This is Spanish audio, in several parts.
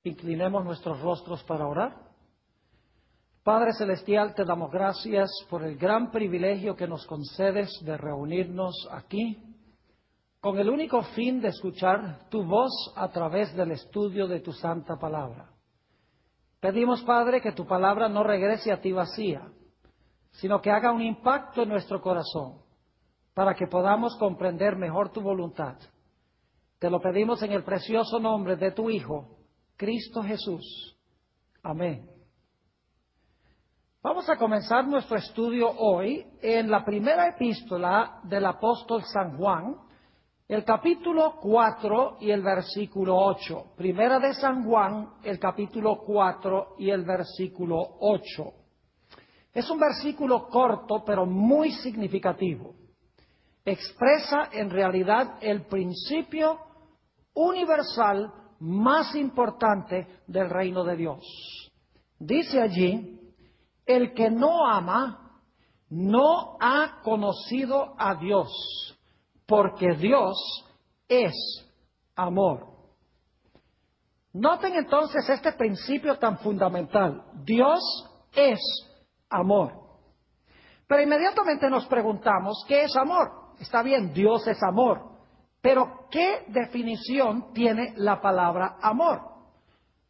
Inclinemos nuestros rostros para orar. Padre Celestial, te damos gracias por el gran privilegio que nos concedes de reunirnos aquí con el único fin de escuchar tu voz a través del estudio de tu santa palabra. Pedimos, Padre, que tu palabra no regrese a ti vacía, sino que haga un impacto en nuestro corazón para que podamos comprender mejor tu voluntad. Te lo pedimos en el precioso nombre de tu Hijo, Cristo Jesús. Amén. Vamos a comenzar nuestro estudio hoy en la primera epístola del apóstol San Juan, el capítulo 4 y el versículo 8. Primera de San Juan, el capítulo 4 y el versículo 8. Es un versículo corto, pero muy significativo. Expresa en realidad el principio universal más importante del reino de Dios. Dice allí: el que no ama no ha conocido a Dios, porque Dios es amor. Noten entonces este principio tan fundamental. Dios es amor. Pero inmediatamente nos preguntamos, ¿qué es amor? Está bien, Dios es amor. Pero, ¿qué definición tiene la palabra amor?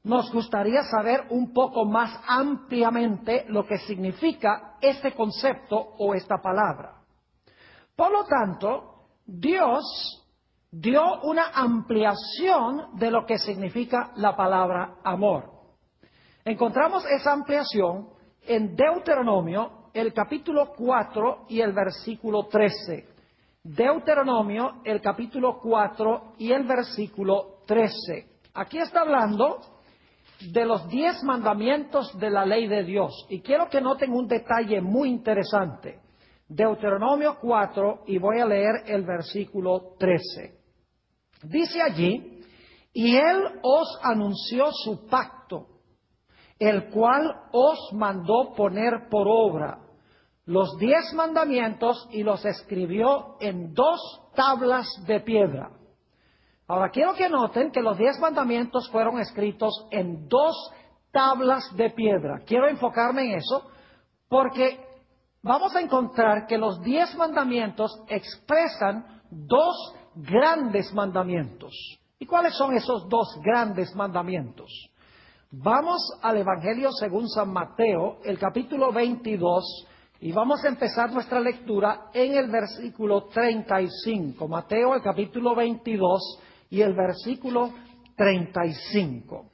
Nos gustaría saber un poco más ampliamente lo que significa este concepto o esta palabra. Por lo tanto, Dios dio una ampliación de lo que significa la palabra amor. Encontramos esa ampliación en Deuteronomio, el capítulo 4 y el versículo 13. Deuteronomio, el capítulo 4 y el versículo 13. Aquí está hablando de los 10 mandamientos de la ley de Dios. Y quiero que noten un detalle muy interesante. Deuteronomio 4, y voy a leer el versículo 13. Dice allí: y Él os anunció su pacto, el cual os mandó poner por obra los 10 mandamientos y los escribió en 2 tablas de piedra. Ahora quiero que noten que los 10 mandamientos fueron escritos en 2 tablas de piedra. Quiero enfocarme en eso porque vamos a encontrar que los 10 mandamientos expresan 2 grandes mandamientos. ¿Y cuáles son esos 2 grandes mandamientos? Vamos al Evangelio según San Mateo, el capítulo 22, y vamos a empezar nuestra lectura en el versículo 35. Mateo, el capítulo 22 y el versículo 35.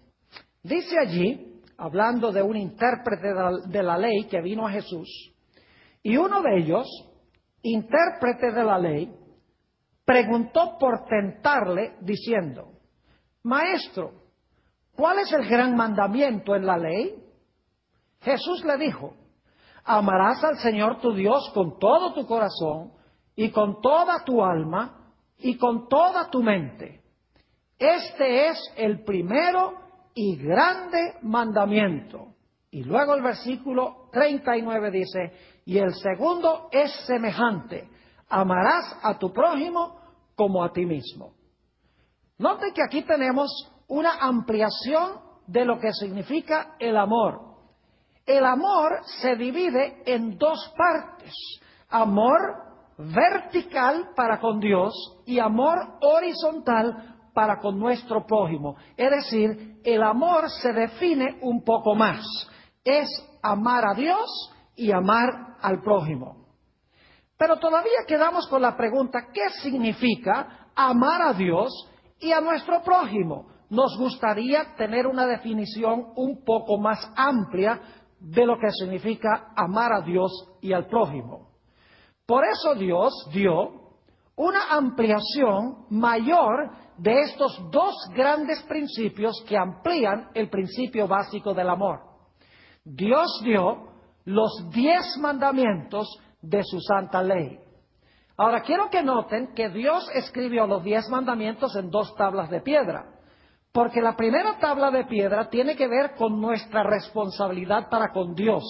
Dice allí, hablando de un intérprete de la ley que vino a Jesús, y uno de ellos, intérprete de la ley, preguntó por tentarle, diciendo: Maestro, ¿cuál es el gran mandamiento en la ley? Jesús le dijo: amarás al Señor tu Dios con todo tu corazón y con toda tu alma y con toda tu mente. Este es el primero y grande mandamiento. Y luego el versículo 39 dice: y el segundo es semejante: amarás a tu prójimo como a ti mismo. Noten que aquí tenemos una ampliación de lo que significa el amor. El amor se divide en 2 partes: amor vertical para con Dios y amor horizontal para con nuestro prójimo. Es decir, el amor se define un poco más. Es amar a Dios y amar al prójimo. Pero todavía quedamos con la pregunta: ¿qué significa amar a Dios y a nuestro prójimo? Nos gustaría tener una definición un poco más amplia de lo que significa amar a Dios y al prójimo. Por eso Dios dio una ampliación mayor de estos 2 grandes principios que amplían el principio básico del amor. Dios dio los 10 mandamientos de su santa ley. Ahora quiero que noten que Dios escribió los 10 mandamientos en 2 tablas de piedra. Porque la primera tabla de piedra tiene que ver con nuestra responsabilidad para con Dios.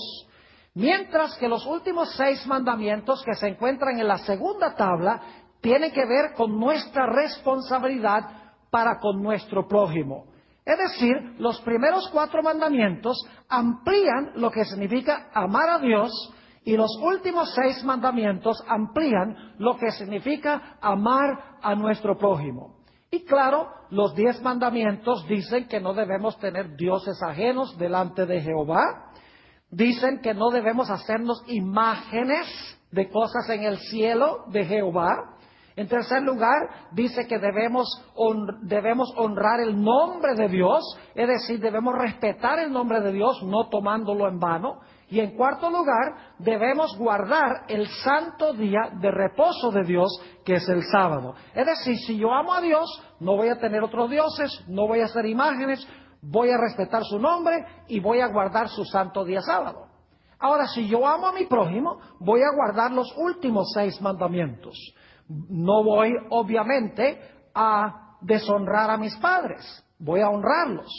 Mientras que los últimos 6 mandamientos que se encuentran en la segunda tabla tienen que ver con nuestra responsabilidad para con nuestro prójimo. Es decir, los primeros 4 mandamientos amplían lo que significa amar a Dios y los últimos 6 mandamientos amplían lo que significa amar a nuestro prójimo. Y claro, los 10 mandamientos dicen que no debemos tener dioses ajenos delante de Jehová. Dicen que no debemos hacernos imágenes de cosas en el cielo de Jehová. En tercer lugar, dice que debemos honrar el nombre de Dios, es decir, debemos respetar el nombre de Dios, no tomándolo en vano. Y en cuarto lugar, debemos guardar el santo día de reposo de Dios, que es el sábado. Es decir, si yo amo a Dios, no voy a tener otros dioses, no voy a hacer imágenes, voy a respetar su nombre y voy a guardar su santo día sábado. Ahora, si yo amo a mi prójimo, voy a guardar los últimos 6 mandamientos. No voy, obviamente, a deshonrar a mis padres. Voy a honrarlos.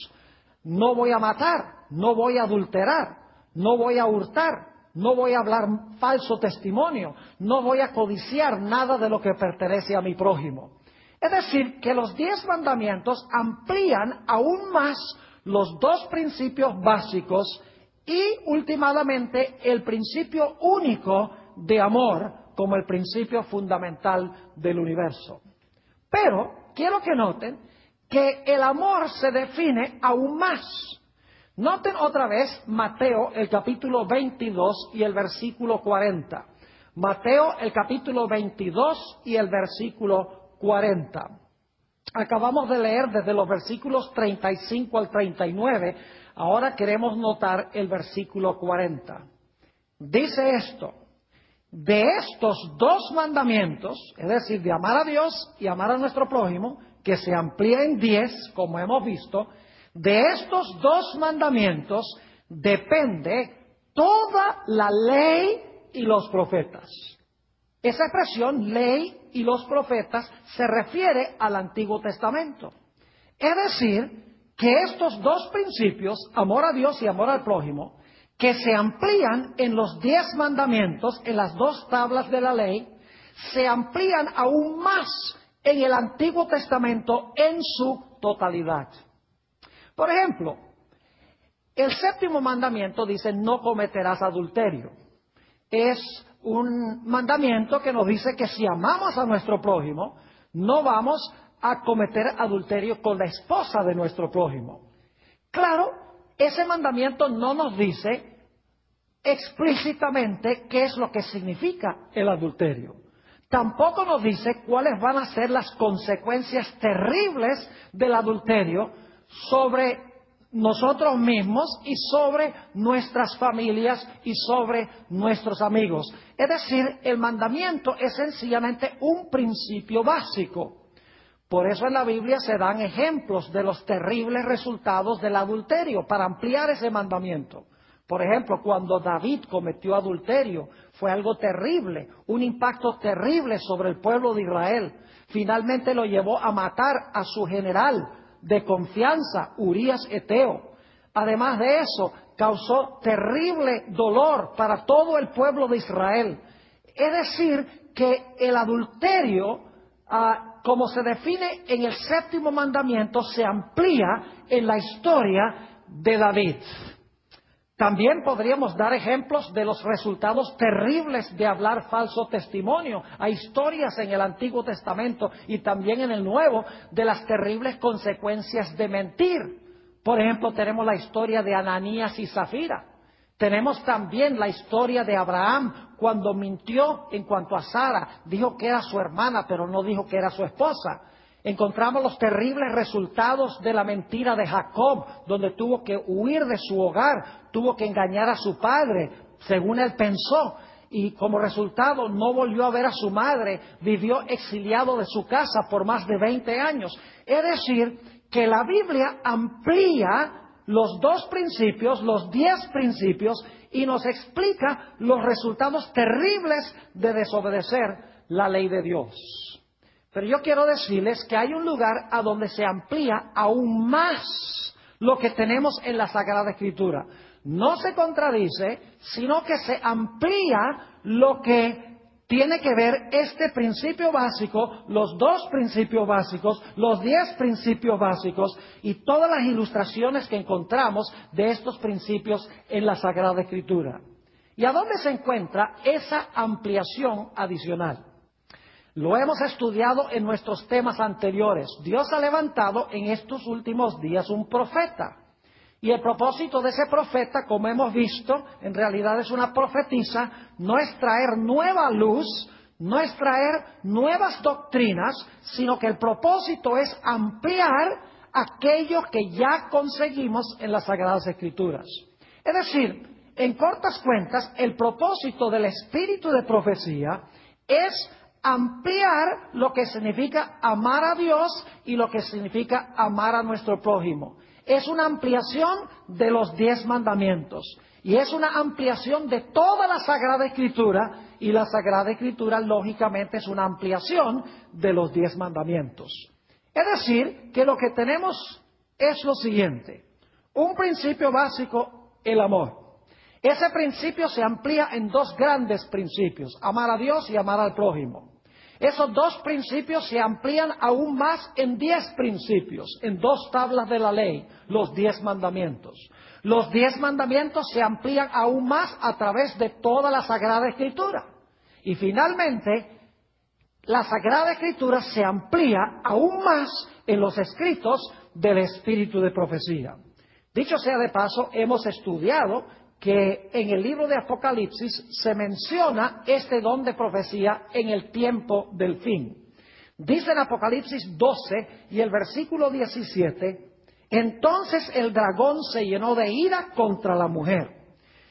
No voy a matar. No voy a adulterar. No voy a hurtar. No voy a hablar falso testimonio. No voy a codiciar nada de lo que pertenece a mi prójimo. Es decir, que los 10 mandamientos amplían aún más los 2 principios básicos y, últimamente, el principio único de amor como el principio fundamental del universo. Pero quiero que noten que el amor se define aún más. Noten otra vez Mateo, el capítulo 22 y el versículo 40. Mateo, el capítulo 22 y el versículo 40. Acabamos de leer desde los versículos 35 al 39. Ahora queremos notar el versículo 40. Dice esto: de estos 2 mandamientos, es decir, de amar a Dios y amar a nuestro prójimo, que se amplía en 10, como hemos visto, de estos 2 mandamientos depende toda la ley y los profetas. Esa expresión, ley y los profetas, se refiere al Antiguo Testamento. Es decir, que estos 2 principios, amor a Dios y amor al prójimo, que se amplían en los 10 mandamientos, en las 2 tablas de la ley, se amplían aún más en el Antiguo Testamento en su totalidad. Por ejemplo, el 7º mandamiento dice: no cometerás adulterio. Es un mandamiento que nos dice que si amamos a nuestro prójimo, no vamos a cometer adulterio con la esposa de nuestro prójimo. Claro, ese mandamiento no nos dice explícitamente qué es lo que significa el adulterio. Tampoco nos dice cuáles van a ser las consecuencias terribles del adulterio sobre nosotros mismos y sobre nuestras familias y sobre nuestros amigos. Es decir, el mandamiento es sencillamente un principio básico. Por eso en la Biblia se dan ejemplos de los terribles resultados del adulterio para ampliar ese mandamiento. Por ejemplo, cuando David cometió adulterio, fue algo terrible, un impacto terrible sobre el pueblo de Israel. Finalmente lo llevó a matar a su general de confianza, Urías Eteo. Además de eso, causó terrible dolor para todo el pueblo de Israel. Es decir, que el adulterio, como se define en el 7º mandamiento, se amplía en la historia de David. También podríamos dar ejemplos de los resultados terribles de hablar falso testimonio. Hay historias en el Antiguo Testamento y también en el Nuevo de las terribles consecuencias de mentir. Por ejemplo, tenemos la historia de Ananías y Zafira. Tenemos también la historia de Abraham cuando mintió en cuanto a Sara. Dijo que era su hermana, pero no dijo que era su esposa. Encontramos los terribles resultados de la mentira de Jacob, donde tuvo que huir de su hogar, tuvo que engañar a su padre, según él pensó, y como resultado no volvió a ver a su madre, vivió exiliado de su casa por más de 20 años. Es decir, que la Biblia amplía los 2 principios, los 10 principios, y nos explica los resultados terribles de desobedecer la ley de Dios. Pero yo quiero decirles que hay un lugar a donde se amplía aún más lo que tenemos en la Sagrada Escritura. No se contradice, sino que se amplía lo que tiene que ver este principio básico, los 2 principios básicos, los 10 principios básicos y todas las ilustraciones que encontramos de estos principios en la Sagrada Escritura. ¿Y a dónde se encuentra esa ampliación adicional? Lo hemos estudiado en nuestros temas anteriores. Dios ha levantado en estos últimos días un profeta. Y el propósito de ese profeta, como hemos visto, en realidad es una profetisa, no es traer nueva luz, no es traer nuevas doctrinas, sino que el propósito es ampliar aquello que ya conseguimos en las Sagradas Escrituras. Es decir, en cortas cuentas, el propósito del espíritu de profecía es ampliar lo que significa amar a Dios y lo que significa amar a nuestro prójimo. Es una ampliación de los 10 mandamientos y es una ampliación de toda la Sagrada Escritura, y la Sagrada Escritura lógicamente es una ampliación de los 10 mandamientos. Es decir, que lo que tenemos es lo siguiente: un principio básico, el amor. Ese principio se amplía en 2 grandes principios: amar a Dios y amar al prójimo. Esos 2 principios se amplían aún más en 10 principios, en 2 tablas de la ley, los 10 mandamientos. Los 10 mandamientos se amplían aún más a través de toda la Sagrada Escritura. Y finalmente, la Sagrada Escritura se amplía aún más en los escritos del espíritu de profecía. Dicho sea de paso, hemos estudiado que en el libro de Apocalipsis se menciona este don de profecía en el tiempo del fin. Dice en Apocalipsis 12 y el versículo 17: entonces el dragón se llenó de ira contra la mujer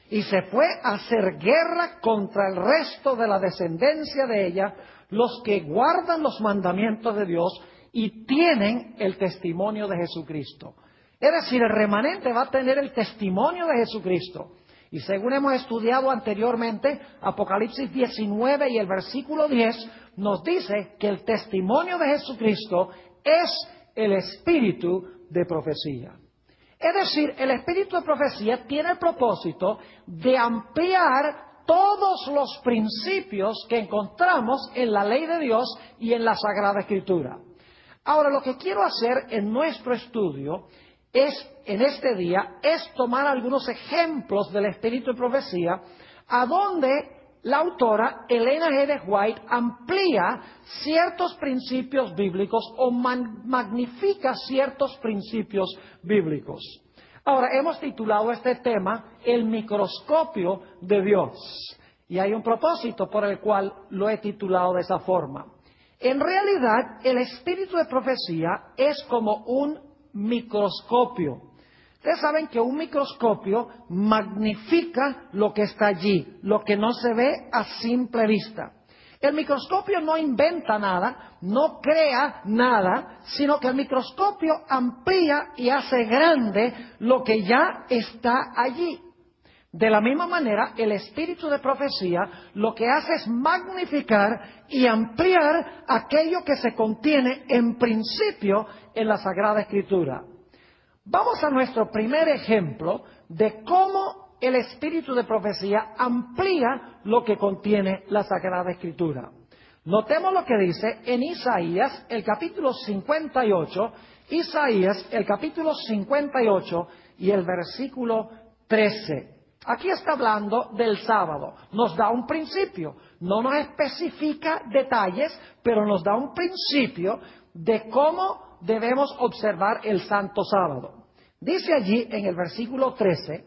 y se fue a hacer guerra contra el resto de la descendencia de ella, los que guardan los mandamientos de Dios y tienen el testimonio de Jesucristo. Es decir, el remanente va a tener el testimonio de Jesucristo. Y según hemos estudiado anteriormente, Apocalipsis 19 y el versículo 10 nos dice que el testimonio de Jesucristo es el espíritu de profecía. Es decir, el espíritu de profecía tiene el propósito de ampliar todos los principios que encontramos en la ley de Dios y en la Sagrada Escritura. Ahora, lo que quiero hacer en nuestro estudio en este día es tomar algunos ejemplos del espíritu de profecía, a donde la autora Elena G. de White amplía ciertos principios bíblicos o magnifica ciertos principios bíblicos. Ahora, hemos titulado este tema El microscopio de Dios, y hay un propósito por el cual lo he titulado de esa forma. En realidad, el espíritu de profecía es como un microscopio. Ustedes saben que un microscopio magnifica lo que está allí, lo que no se ve a simple vista. El microscopio no inventa nada, no crea nada, sino que el microscopio amplía y hace grande lo que ya está allí. De la misma manera, el espíritu de profecía lo que hace es magnificar y ampliar aquello que se contiene en principio en la Sagrada Escritura. Vamos a nuestro primer ejemplo de cómo el espíritu de profecía amplía lo que contiene la Sagrada Escritura. Notemos lo que dice en Isaías, el capítulo 58, Isaías, el capítulo 58 y el versículo 13. Aquí está hablando del sábado. Nos da un principio. No nos especifica detalles, pero nos da un principio de cómo debemos observar el santo sábado. Dice allí en el versículo 13: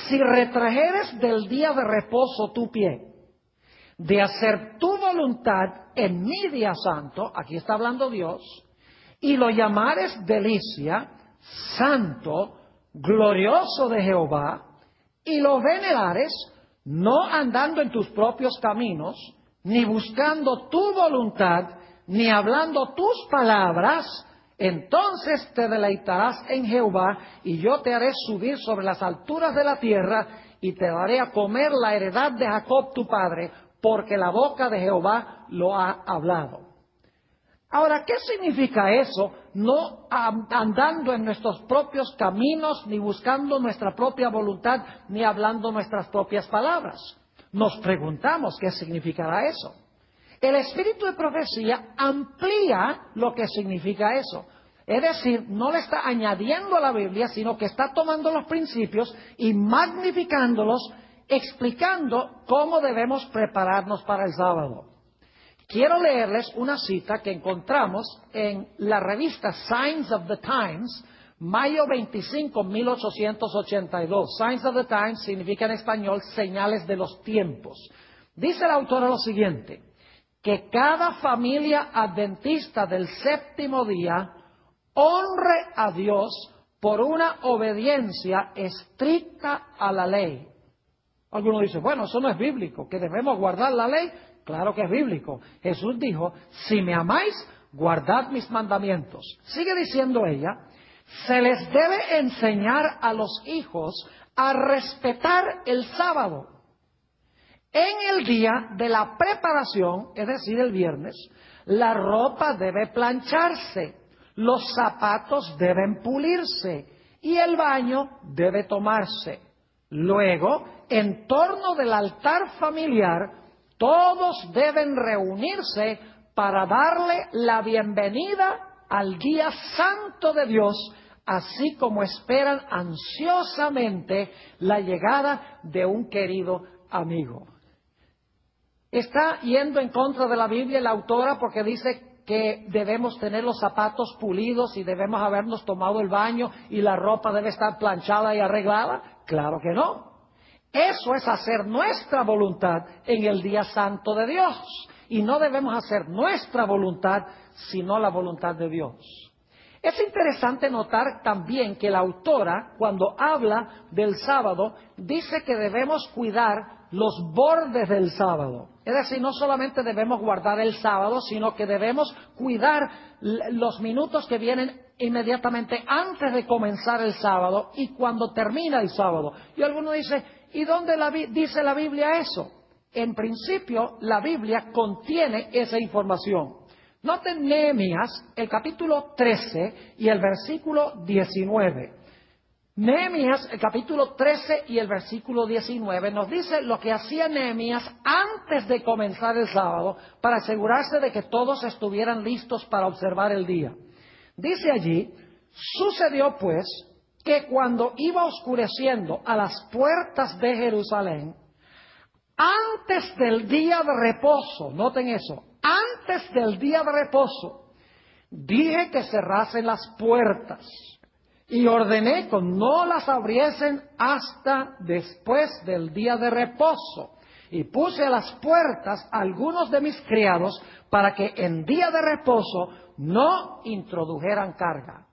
si retrajeres del día de reposo tu pie, de hacer tu voluntad en mi día santo, aquí está hablando Dios, y lo llamares delicia, santo, glorioso de Jehová, y lo venerares, no andando en tus propios caminos, ni buscando tu voluntad, ni hablando tus palabras, entonces te deleitarás en Jehová, y yo te haré subir sobre las alturas de la tierra, y te daré a comer la heredad de Jacob tu padre, porque la boca de Jehová lo ha hablado. Ahora, ¿qué significa eso? No andando en nuestros propios caminos, ni buscando nuestra propia voluntad, ni hablando nuestras propias palabras. nos preguntamos qué significará eso. El espíritu de profecía amplía lo que significa eso. Es decir, no le está añadiendo a la Biblia, sino que está tomando los principios y magnificándolos, explicando cómo debemos prepararnos para el sábado. Quiero leerles una cita que encontramos en la revista Signs of the Times, mayo 25, 1882. Signs of the Times significa en español señales de los tiempos. Dice la autora lo siguiente: que cada familia adventista del séptimo día honre a Dios por una obediencia estricta a la ley. Algunos dicen, bueno, eso no es bíblico, que debemos guardar la ley. Claro que es bíblico. Jesús dijo, si me amáis, guardad mis mandamientos. Sigue diciendo ella, se les debe enseñar a los hijos a respetar el sábado. En el día de la preparación, es decir, el viernes, la ropa debe plancharse, los zapatos deben pulirse y el baño debe tomarse. Luego, en torno del altar familiar, todos deben reunirse para darle la bienvenida al día santo de Dios, así como esperan ansiosamente la llegada de un querido amigo. Está yendo en contra de la Biblia la autora porque dice que debemos tener los zapatos pulidos y debemos habernos tomado el baño y la ropa debe estar planchada y arreglada. Claro que no. Eso es hacer nuestra voluntad en el día santo de Dios. Y no debemos hacer nuestra voluntad, sino la voluntad de Dios. Es interesante notar también que la autora, cuando habla del sábado, dice que debemos cuidar los bordes del sábado. Es decir, no solamente debemos guardar el sábado, sino que debemos cuidar los minutos que vienen inmediatamente antes de comenzar el sábado y cuando termina el sábado. Y alguno dice, ¿y dónde dice la Biblia eso? En principio, la Biblia contiene esa información. Noten Nehemías, el capítulo 13 y el versículo 19. Nehemías, el capítulo 13 y el versículo 19, nos dice lo que hacía Nehemías antes de comenzar el sábado para asegurarse de que todos estuvieran listos para observar el día. Dice allí, sucedió pues que cuando iba oscureciendo a las puertas de Jerusalén, antes del día de reposo, noten eso, antes del día de reposo, dije que cerrasen las puertas y ordené que no las abriesen hasta después del día de reposo. Y puse a las puertas a algunos de mis criados para que en día de reposo no introdujeran carga.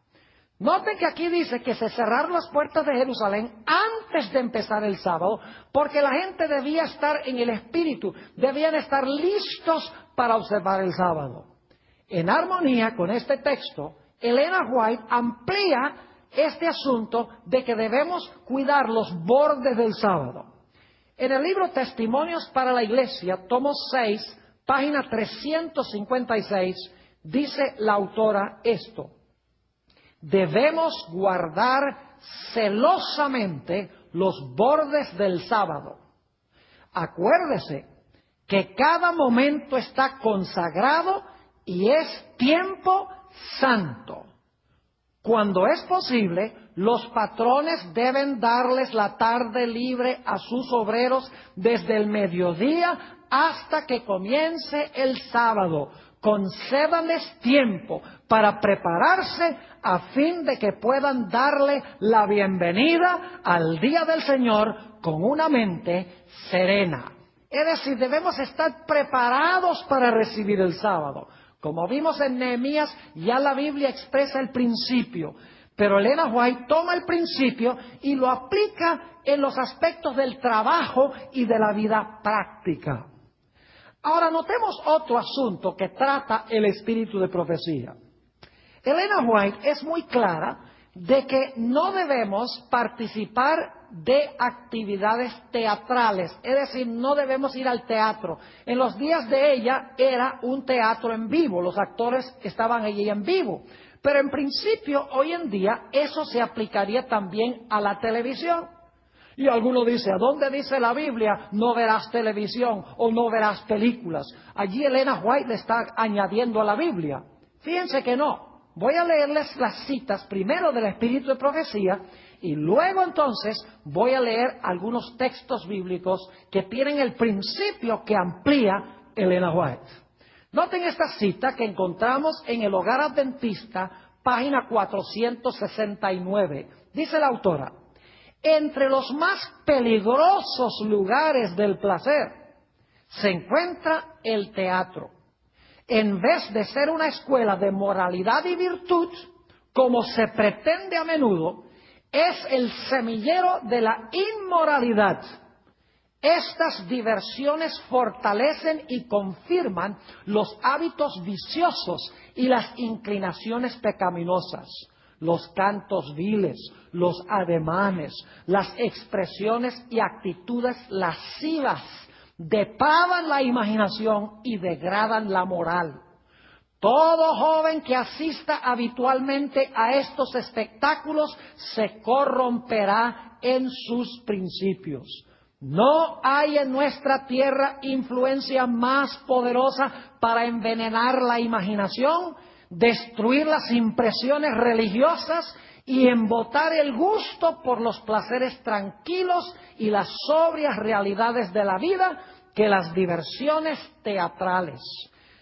Noten que aquí dice que se cerraron las puertas de Jerusalén antes de empezar el sábado, porque la gente debía estar en el espíritu, debían estar listos para observar el sábado. En armonía con este texto, Elena White amplía este asunto de que debemos cuidar los bordes del sábado. En el libro Testimonios para la Iglesia, tomo 6, página 356, dice la autora esto: debemos guardar celosamente los bordes del sábado. Acuérdese que cada momento está consagrado y es tiempo santo. Cuando es posible, los patrones deben darles la tarde libre a sus obreros desde el mediodía hasta que comience el sábado. Concédanles tiempo para prepararse a fin de que puedan darle la bienvenida al día del Señor con una mente serena. Es decir, debemos estar preparados para recibir el sábado. Como vimos en Nehemías, ya la Biblia expresa el principio, pero Elena White toma el principio y lo aplica en los aspectos del trabajo y de la vida práctica. Ahora notemos otro asunto que trata el espíritu de profecía. Elena White es muy clara de que no debemos participar de actividades teatrales, es decir, no debemos ir al teatro. En los días de ella era un teatro en vivo, los actores estaban allí en vivo, pero en principio hoy en día eso se aplicaría también a la televisión. Y alguno dice, ¿a dónde dice la Biblia no verás televisión o no verás películas? Allí Elena White le está añadiendo a la Biblia. Fíjense que no. Voy a leerles las citas primero del Espíritu de Profecía y luego entonces voy a leer algunos textos bíblicos que tienen el principio que amplía Elena White. Noten esta cita que encontramos en el Hogar Adventista, página 469. Dice la autora, entre los más peligrosos lugares del placer se encuentra el teatro. En vez de ser una escuela de moralidad y virtud, como se pretende a menudo, es el semillero de la inmoralidad. Estas diversiones fortalecen y confirman los hábitos viciosos y las inclinaciones pecaminosas, los cantos viles, los ademanes, las expresiones y actitudes lascivas, depravan la imaginación y degradan la moral. Todo joven que asista habitualmente a estos espectáculos se corromperá en sus principios. No hay en nuestra tierra influencia más poderosa para envenenar la imaginación, destruir las impresiones religiosas y embotar el gusto por los placeres tranquilos y las sobrias realidades de la vida que las diversiones teatrales.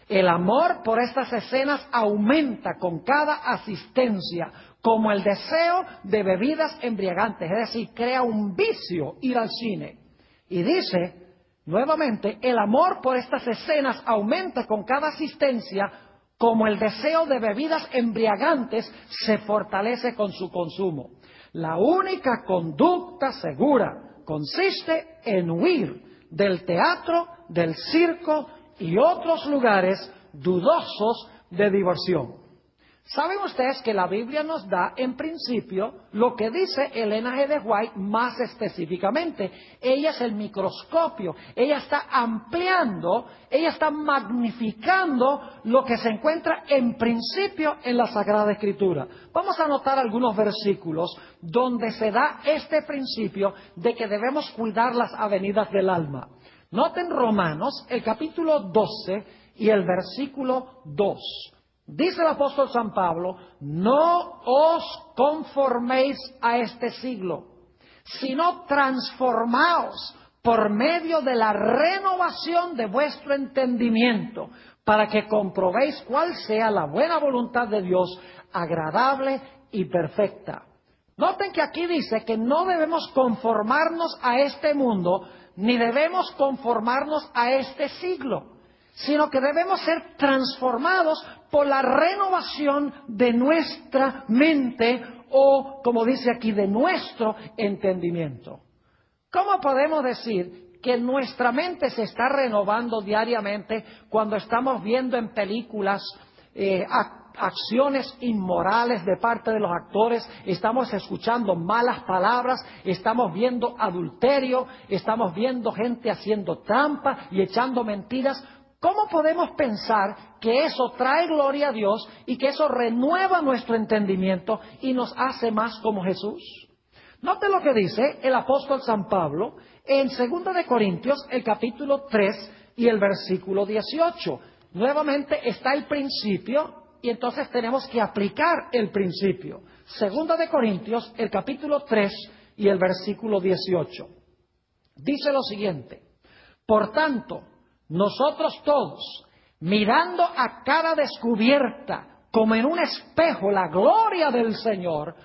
El amor por estas escenas aumenta con cada asistencia, como el deseo de bebidas embriagantes, es decir, crea un vicio ir al cine. Y dice, nuevamente, el amor por estas escenas aumenta con cada asistencia, como el deseo de bebidas embriagantes se fortalece con su consumo. La única conducta segura consiste en huir del teatro, del circo y otros lugares dudosos de diversión. ¿Saben ustedes que la Biblia nos da en principio lo que dice Elena G. de White más específicamente? Ella es el microscopio, ella está ampliando, ella está magnificando lo que se encuentra en principio en la Sagrada Escritura. Vamos a anotar algunos versículos donde se da este principio de que debemos cuidar las avenidas del alma. Noten Romanos, el capítulo 12 y el versículo 2. Dice el apóstol San Pablo, no os conforméis a este siglo, sino transformaos por medio de la renovación de vuestro entendimiento, para que comprobéis cuál sea la buena voluntad de Dios, agradable y perfecta. Noten que aquí dice que no debemos conformarnos a este mundo, ni debemos conformarnos a este siglo, sino que debemos ser transformados por la renovación de nuestra mente o, como dice aquí, de nuestro entendimiento. ¿Cómo podemos decir que nuestra mente se está renovando diariamente cuando estamos viendo en películas acciones inmorales de parte de los actores, estamos escuchando malas palabras, estamos viendo adulterio, estamos viendo gente haciendo trampa y echando mentiras? ¿Cómo podemos pensar que eso trae gloria a Dios y que eso renueva nuestro entendimiento y nos hace más como Jesús? Note lo que dice el apóstol San Pablo en 2 de Corintios, el capítulo 3 y el versículo 18. Nuevamente está el principio y entonces tenemos que aplicar el principio. 2 de Corintios, el capítulo 3 y el versículo 18. Dice lo siguiente, por tanto, nosotros todos, mirando a cara descubierta, como en un espejo, la gloria del Señor,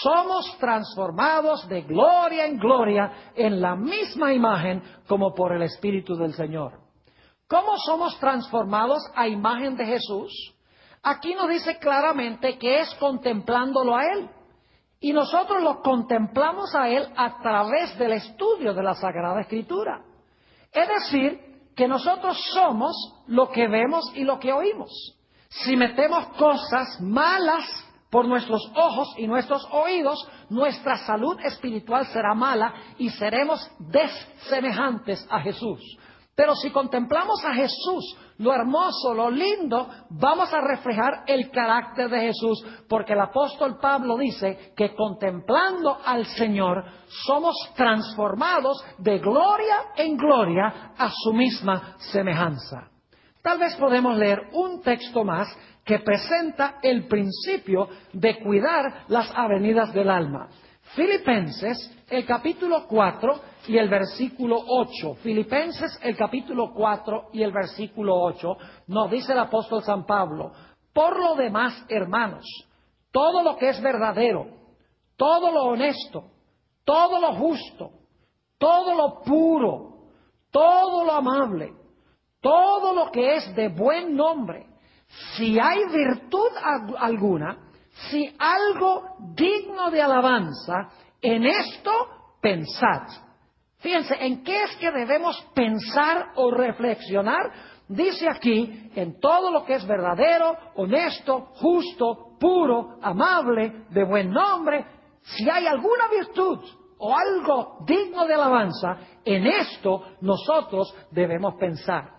somos transformados de gloria en gloria en la misma imagen como por el Espíritu del Señor. ¿Cómo somos transformados a imagen de Jesús? Aquí nos dice claramente que es contemplándolo a Él. Y nosotros lo contemplamos a Él a través del estudio de la Sagrada Escritura. Es decir, que nosotros somos lo que vemos y lo que oímos. Si metemos cosas malas por nuestros ojos y nuestros oídos, nuestra salud espiritual será mala y seremos desemejantes a Jesús. Pero si contemplamos a Jesús lo hermoso, lo lindo, vamos a reflejar el carácter de Jesús, porque el apóstol Pablo dice que contemplando al Señor somos transformados de gloria en gloria a su misma semejanza. Tal vez podemos leer un texto más que presenta el principio de cuidar las avenidas del alma. Filipenses, el capítulo 4 y el versículo 8. Filipenses, el capítulo 4 y el versículo 8, nos dice el apóstol San Pablo: por lo demás, hermanos, todo lo que es verdadero, todo lo honesto, todo lo justo, todo lo puro, todo lo amable, todo lo que es de buen nombre, si hay virtud alguna, si algo digno de alabanza, en esto pensad. Fíjense, ¿en qué es que debemos pensar o reflexionar? Dice aquí, en todo lo que es verdadero, honesto, justo, puro, amable, de buen nombre, si hay alguna virtud o algo digno de alabanza, en esto nosotros debemos pensar.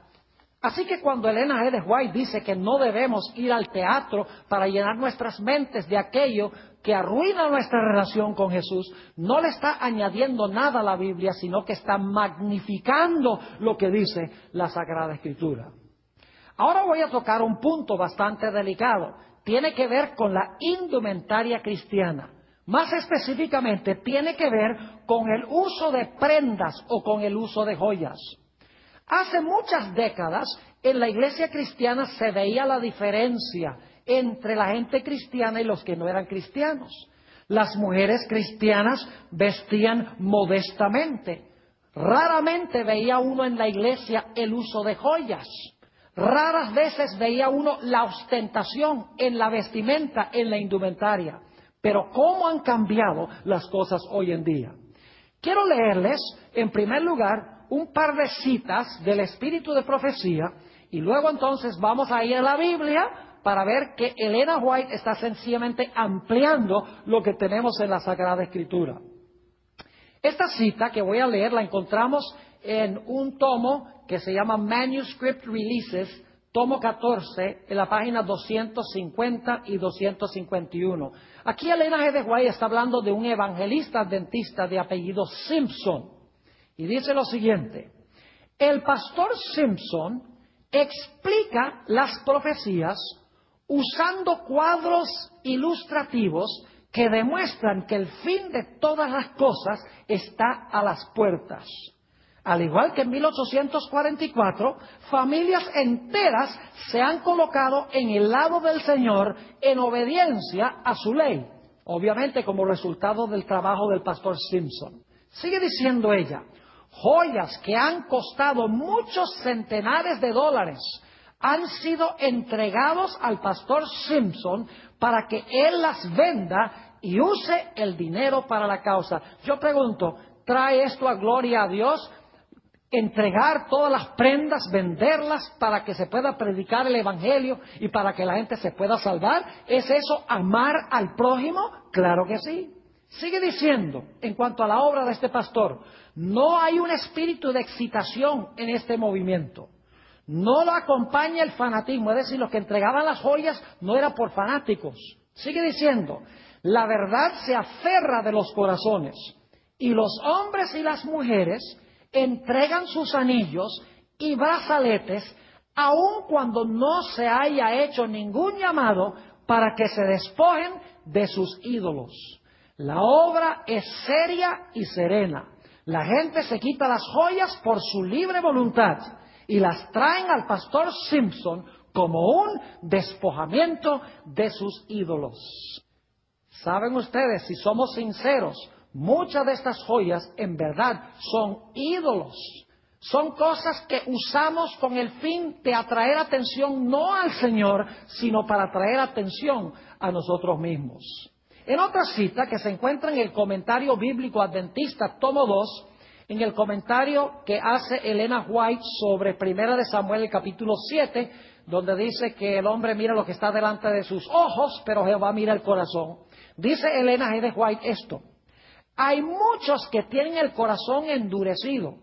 Así que cuando Elena G. de White dice que no debemos ir al teatro para llenar nuestras mentes de aquello que arruina nuestra relación con Jesús, no le está añadiendo nada a la Biblia, sino que está magnificando lo que dice la Sagrada Escritura. Ahora voy a tocar un punto bastante delicado. Tiene que ver con la indumentaria cristiana. Más específicamente, tiene que ver con el uso de prendas o con el uso de joyas. Hace muchas décadas en la iglesia cristiana se veía la diferencia entre la gente cristiana y los que no eran cristianos. Las mujeres cristianas vestían modestamente. Raramente veía uno en la iglesia el uso de joyas. Raras veces veía uno la ostentación en la vestimenta, en la indumentaria. Pero ¿cómo han cambiado las cosas hoy en día? Quiero leerles, en primer lugar, un par de citas del Espíritu de Profecía, y luego entonces vamos a ir a la Biblia para ver que Elena White está sencillamente ampliando lo que tenemos en la Sagrada Escritura. Esta cita que voy a leer la encontramos en un tomo que se llama Manuscript Releases, tomo 14, en la página 250 y 251. Aquí Elena G. de White está hablando de un evangelista adventista de apellido Simpson. Y dice lo siguiente: el pastor Simpson explica las profecías usando cuadros ilustrativos que demuestran que el fin de todas las cosas está a las puertas. Al igual que en 1844, familias enteras se han colocado en el lado del Señor en obediencia a su ley, obviamente como resultado del trabajo del pastor Simpson. Sigue diciendo ella: joyas que han costado muchos centenares de dólares han sido entregados al pastor Simpson para que él las venda y use el dinero para la causa. Yo pregunto, ¿trae esto a gloria a Dios? Entregar todas las prendas, venderlas para que se pueda predicar el Evangelio y para que la gente se pueda salvar. ¿Es eso amar al prójimo? Claro que sí. Sigue diciendo, en cuanto a la obra de este pastor, no hay un espíritu de excitación en este movimiento. No lo acompaña el fanatismo, es decir, los que entregaban las joyas no eran por fanáticos. Sigue diciendo, la verdad se aferra de los corazones y los hombres y las mujeres entregan sus anillos y brazaletes aun cuando no se haya hecho ningún llamado para que se despojen de sus ídolos. La obra es seria y serena. La gente se quita las joyas por su libre voluntad y las traen al pastor Simpson como un despojamiento de sus ídolos. ¿Saben ustedes, si somos sinceros, muchas de estas joyas en verdad son ídolos? Son cosas que usamos con el fin de atraer atención no al Señor, sino para atraer atención a nosotros mismos. En otra cita que se encuentra en el comentario bíblico adventista, tomo 2, en el comentario que hace Elena White sobre 1 de Samuel, el capítulo 7, donde dice que el hombre mira lo que está delante de sus ojos, pero Jehová mira el corazón. Dice Elena G. de White esto: hay muchos que tienen el corazón endurecido,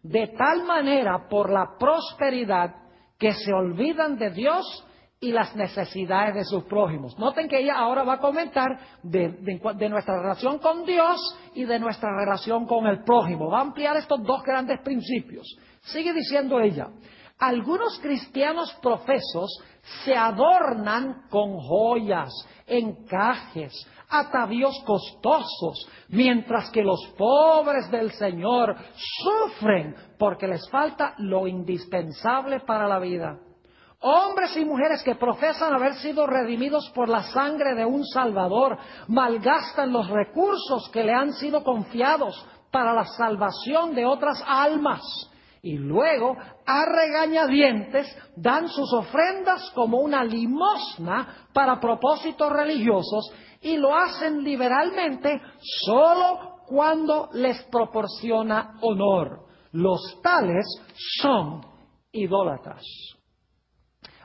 de tal manera por la prosperidad que se olvidan de Dios y las necesidades de sus prójimos. Noten que ella ahora va a comentar de nuestra relación con Dios y de nuestra relación con el prójimo. Va a ampliar estos dos grandes principios. Sigue diciendo ella: algunos cristianos profesos se adornan con joyas, encajes, atavíos costosos, mientras que los pobres del Señor sufren porque les falta lo indispensable para la vida. Hombres y mujeres que profesan haber sido redimidos por la sangre de un Salvador malgastan los recursos que le han sido confiados para la salvación de otras almas. Y luego, a regañadientes, dan sus ofrendas como una limosna para propósitos religiosos y lo hacen liberalmente solo cuando les proporciona honor. Los tales son idólatras.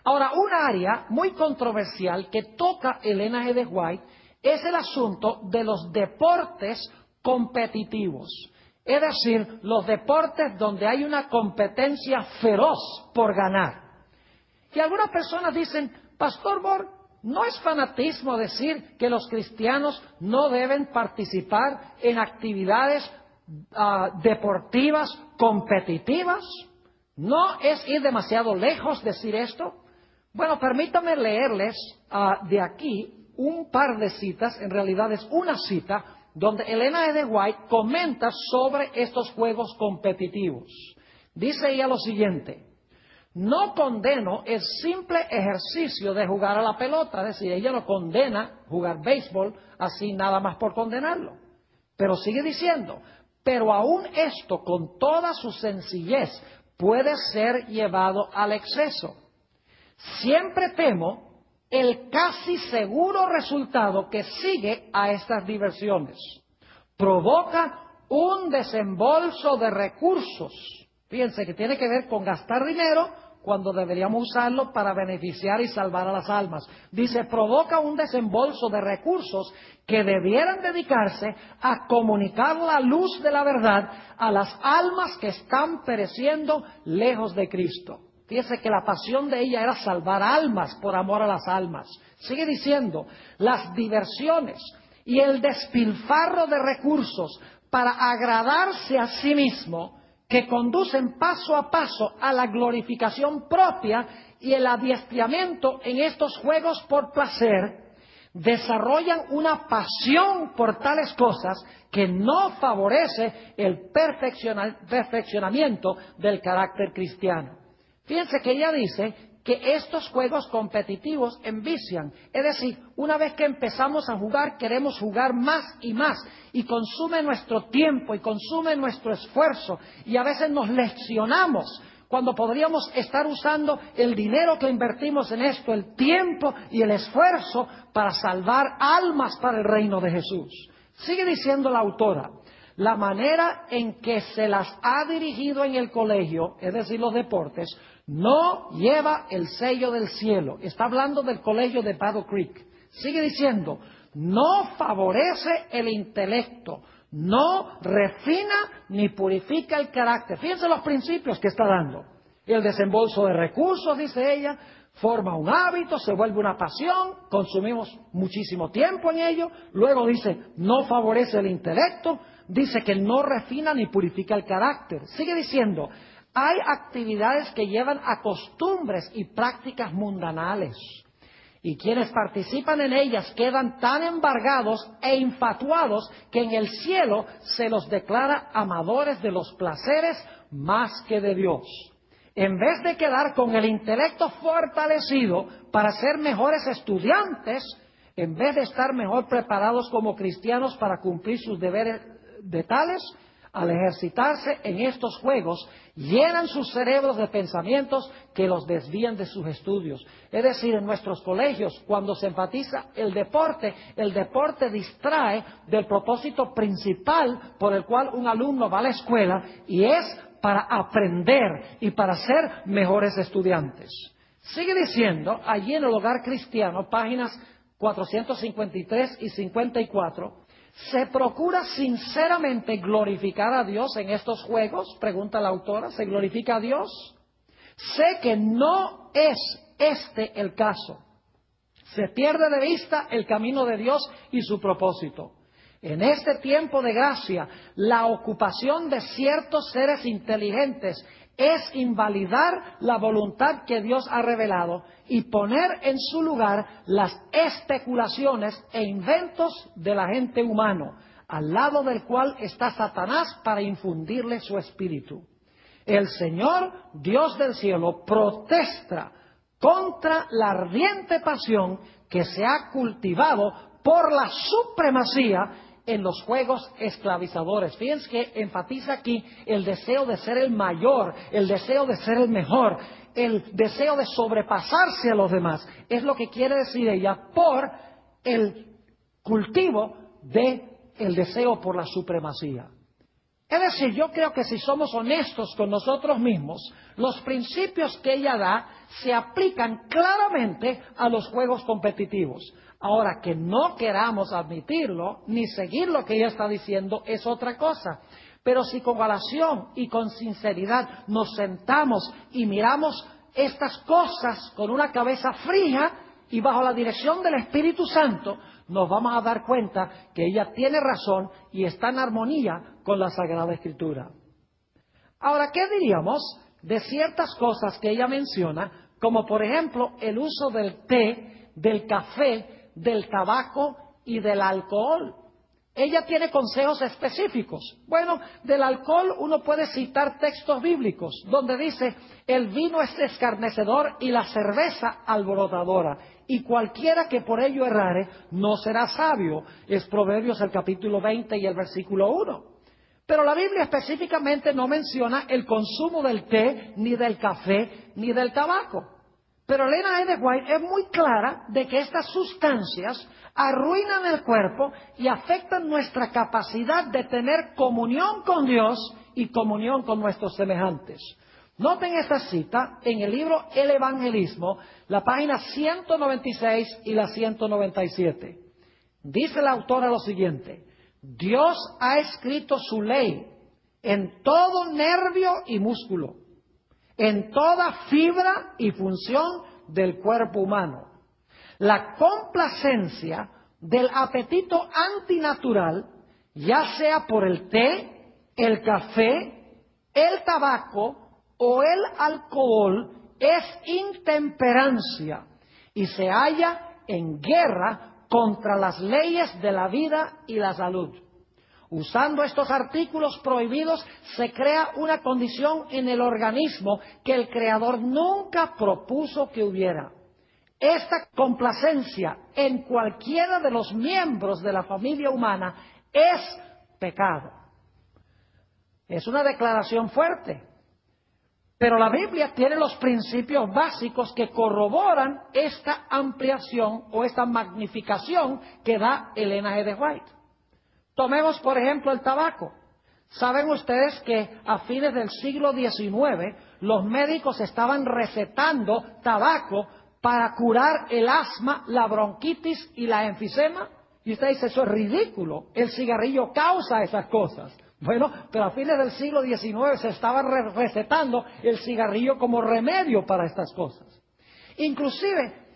Ahora, un área muy controversial que toca Elena G. de White es el asunto de los deportes competitivos. Es decir, los deportes donde hay una competencia feroz por ganar. Y algunas personas dicen: Pastor Borg, ¿no es fanatismo decir que los cristianos no deben participar en actividades deportivas competitivas? ¿No es ir demasiado lejos decir esto? Bueno, permítame leerles de aquí un par de citas, en realidad es una cita, donde Elena G. White comenta sobre estos juegos competitivos. Dice ella lo siguiente: no condeno el simple ejercicio de jugar a la pelota, es decir, ella no condena jugar béisbol así nada más por condenarlo. Pero sigue diciendo: pero aún esto con toda su sencillez puede ser llevado al exceso. Siempre temo el casi seguro resultado que sigue a estas diversiones. Provoca un desembolso de recursos. Fíjense que tiene que ver con gastar dinero cuando deberíamos usarlo para beneficiar y salvar a las almas. Dice, provoca un desembolso de recursos que debieran dedicarse a comunicar la luz de la verdad a las almas que están pereciendo lejos de Cristo. Fíjese que la pasión de ella era salvar almas por amor a las almas. Sigue diciendo, las diversiones y el despilfarro de recursos para agradarse a sí mismo, que conducen paso a paso a la glorificación propia y el adiestramiento en estos juegos por placer, desarrollan una pasión por tales cosas que no favorece el perfeccionamiento del carácter cristiano. Fíjense que ella dice que estos juegos competitivos envician. Es decir, una vez que empezamos a jugar, queremos jugar más y consume nuestro tiempo y consume nuestro esfuerzo y a veces nos lesionamos cuando podríamos estar usando el dinero que invertimos en esto, el tiempo y el esfuerzo para salvar almas para el reino de Jesús. Sigue diciendo la autora, la manera en que se las ha dirigido en el colegio, es decir, los deportes, no lleva el sello del cielo. Está hablando del colegio de Battle Creek. Sigue diciendo, no favorece el intelecto, no refina ni purifica el carácter. Fíjense los principios que está dando. El desembolso de recursos, dice ella, forma un hábito, se vuelve una pasión, consumimos muchísimo tiempo en ello. Luego dice, no favorece el intelecto, dice que no refina ni purifica el carácter. Sigue diciendo, hay actividades que llevan a costumbres y prácticas mundanales. Y quienes participan en ellas quedan tan embargados e infatuados que en el cielo se los declara amadores de los placeres más que de Dios. En vez de quedar con el intelecto fortalecido para ser mejores estudiantes, en vez de estar mejor preparados como cristianos para cumplir sus deberes de tales, al ejercitarse en estos juegos, llenan sus cerebros de pensamientos que los desvían de sus estudios. Es decir, en nuestros colegios, cuando se enfatiza el deporte distrae del propósito principal por el cual un alumno va a la escuela, y es para aprender y para ser mejores estudiantes. Sigue diciendo, allí en el Hogar Cristiano, páginas 453 y 54, ¿se procura sinceramente glorificar a Dios en estos juegos? Pregunta la autora. ¿Se glorifica a Dios? Sé que no es este el caso. Se pierde de vista el camino de Dios y su propósito. En este tiempo de gracia, la ocupación de ciertos seres inteligentes es invalidar la voluntad que Dios ha revelado y poner en su lugar las especulaciones e inventos del agente humano, al lado del cual está Satanás para infundirle su espíritu. El Señor, Dios del cielo, protesta contra la ardiente pasión que se ha cultivado por la supremacía en los juegos esclavizadores. Fíjense que enfatiza aquí el deseo de ser el mayor, el deseo de ser el mejor, el deseo de sobrepasarse a los demás. Es lo que quiere decir ella por el cultivo del deseo por la supremacía. Es decir, yo creo que si somos honestos con nosotros mismos, los principios que ella da se aplican claramente a los juegos competitivos. Ahora, que no queramos admitirlo, ni seguir lo que ella está diciendo, es otra cosa. Pero si con oración y con sinceridad nos sentamos y miramos estas cosas con una cabeza fría y bajo la dirección del Espíritu Santo, nos vamos a dar cuenta que ella tiene razón y está en armonía con la Sagrada Escritura. Ahora, ¿qué diríamos de ciertas cosas que ella menciona, como por ejemplo el uso del té, del café, del tabaco y del alcohol? Ella tiene consejos específicos. Bueno, del alcohol uno puede citar textos bíblicos donde dice: el vino es escarnecedor y la cerveza alborotadora, y cualquiera que por ello errare no será sabio. Es Proverbios el capítulo 20 y el versículo 1. Pero la Biblia específicamente no menciona el consumo del té, ni del café, ni del tabaco. Pero Ellen G. White es muy clara de que estas sustancias arruinan el cuerpo y afectan nuestra capacidad de tener comunión con Dios y comunión con nuestros semejantes. Noten esta cita en el libro El Evangelismo, la página 196 y la 197. Dice la autora lo siguiente: Dios ha escrito su ley en todo nervio y músculo, en toda fibra y función del cuerpo humano. La complacencia del apetito antinatural, ya sea por el té, el café, el tabaco o el alcohol, es intemperancia y se halla en guerra contra las leyes de la vida y la salud. Usando estos artículos prohibidos se crea una condición en el organismo que el Creador nunca propuso que hubiera. Esta complacencia en cualquiera de los miembros de la familia humana es pecado. Es una declaración fuerte, pero la Biblia tiene los principios básicos que corroboran esta ampliación o esta magnificación que da Ellen G. White. Tomemos, por ejemplo, el tabaco. ¿Saben ustedes que a fines del siglo XIX los médicos estaban recetando tabaco para curar el asma, la bronquitis y la enfisema? Y usted dice: eso es ridículo, el cigarrillo causa esas cosas. Bueno, pero a fines del siglo XIX se estaba recetando el cigarrillo como remedio para estas cosas. Inclusive,